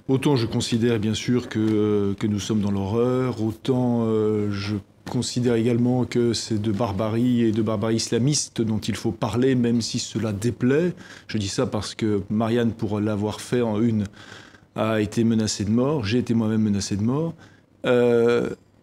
Autant je considère bien sûr que nous sommes dans l'horreur, autant je considère également que c'est de barbarie et de barbarie islamiste dont il faut parler, même si cela déplaît. Je dis ça parce que Marianne, pour l'avoir fait en une, a été menacée de mort. J'ai été moi-même menacé de mort.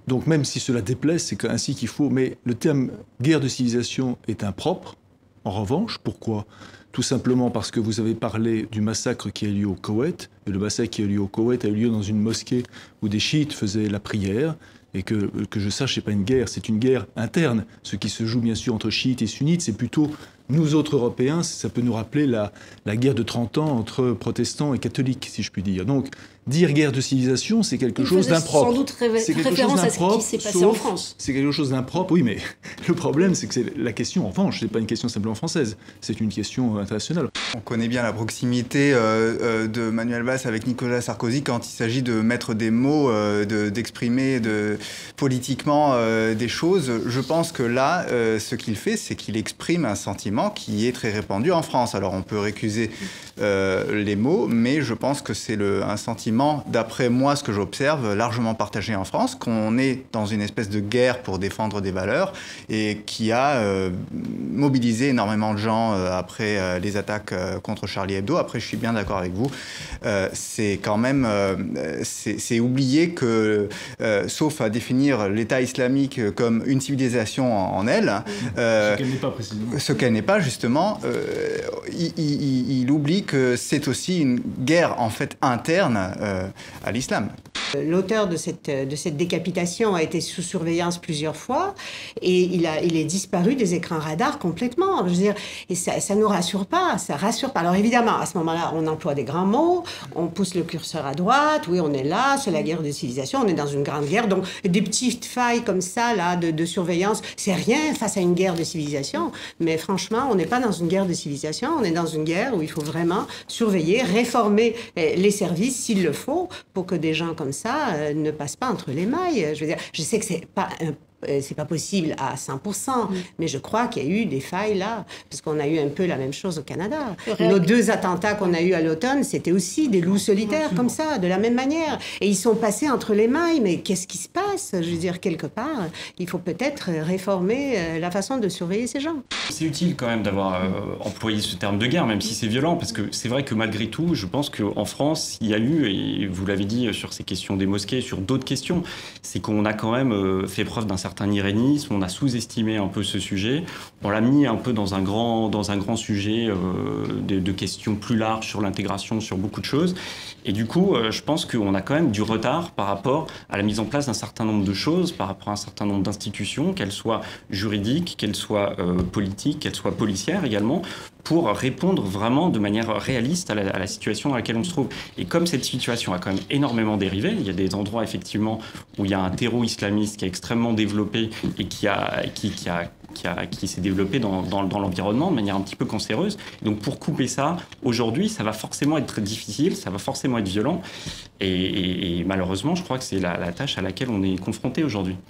Donc même si cela déplaît, c'est ainsi qu'il faut. Mais le terme guerre de civilisation est impropre. En revanche, pourquoi? Tout simplement parce que vous avez parlé du massacre qui a eu lieu au Koweït. Et le massacre qui a eu lieu au Koweït a eu lieu dans une mosquée où des chiites faisaient la prière. Et que je sache, c'est pas une guerre, c'est une guerre interne. Ce qui se joue bien sûr entre chiites et sunnites, c'est plutôt nous autres Européens, ça peut nous rappeler la guerre de 30 ans entre protestants et catholiques, si je puis dire. Donc, dire guerre de civilisation, c'est quelque chose d'impropre. Sans doute référence à ce qui s'est passé en France. C'est quelque chose d'impropre, oui, mais le problème, c'est que c'est la question, en revanche, c'est pas une question simplement française, c'est une question internationale. On connaît bien la proximité de Manuel Valls avec Nicolas Sarkozy quand il s'agit de mettre des mots, d'exprimer politiquement des choses. Je pense que là, ce qu'il fait, c'est qu'il exprime un sentiment qui est très répandu en France. Alors on peut récuser les mots, mais je pense que c'est un sentiment, d'après moi, ce que j'observe, largement partagé en France, qu'on est dans une espèce de guerre pour défendre des valeurs et qui a mobilisé énormément de gens après les attaques contre Charlie Hebdo. Après, je suis bien d'accord avec vous. C'est quand même... c'est oublier que, sauf à définir l'État islamique comme une civilisation en elle, ce qu'elle n'est pas précisément. Ce qu'elle n'est pas, justement, il oublie que c'est aussi une guerre, en fait, interne à l'islam. L'auteur de cette décapitation a été sous surveillance plusieurs fois et il est disparu des écrans radars complètement. Je veux dire, et ça nous rassure pas, ça rassure pas. Alors évidemment, à ce moment-là, on emploie des grands mots, on pousse le curseur à droite, oui, on est là, c'est la guerre des civilisations, on est dans une grande guerre, donc des petites failles comme ça, là, de surveillance, c'est rien face à une guerre de civilisation. Mais franchement, on n'est pas dans une guerre de civilisation, on est dans une guerre où il faut vraiment surveiller, réformer les services s'il le faut, pour que des gens comme ça ne passent pas entre les mailles. Je veux dire, je sais que c'est pas possible à 100%, mais je crois qu'il y a eu des failles là, parce qu'on a eu un peu la même chose au Canada. Nos 2 attentats qu'on a eus à l'automne, c'était aussi des loups solitaires comme ça, de la même manière. Et ils sont passés entre les mailles, mais qu'est-ce qui se passe? Je veux dire, quelque part, il faut peut-être réformer la façon de surveiller ces gens. C'est utile quand même d'avoir employé ce terme de guerre, même si c'est violent, parce que c'est vrai que malgré tout, je pense qu'en France, il y a eu, et vous l'avez dit sur ces questions des mosquées, sur d'autres questions, c'est qu'on a quand même fait preuve d'un certain irénisme, on a sous-estimé un peu ce sujet, on l'a mis un peu dans un grand sujet de questions plus larges sur l'intégration, sur beaucoup de choses. Et du coup, je pense qu'on a quand même du retard par rapport à la mise en place d'un certain nombre de choses, par rapport à un certain nombre d'institutions, qu'elles soient juridiques, qu'elles soient politiques, qu'elles soient policières également, pour répondre vraiment de manière réaliste à la situation dans laquelle on se trouve. Et comme cette situation a quand même énormément dérivé, il y a des endroits effectivement où il y a un terreau islamiste qui est extrêmement développé et qui s'est développé dans l'environnement de manière un petit peu cancéreuse. Et donc pour couper ça, aujourd'hui, ça va forcément être difficile, ça va forcément être violent. Et malheureusement, je crois que c'est la tâche à laquelle on est confronté aujourd'hui.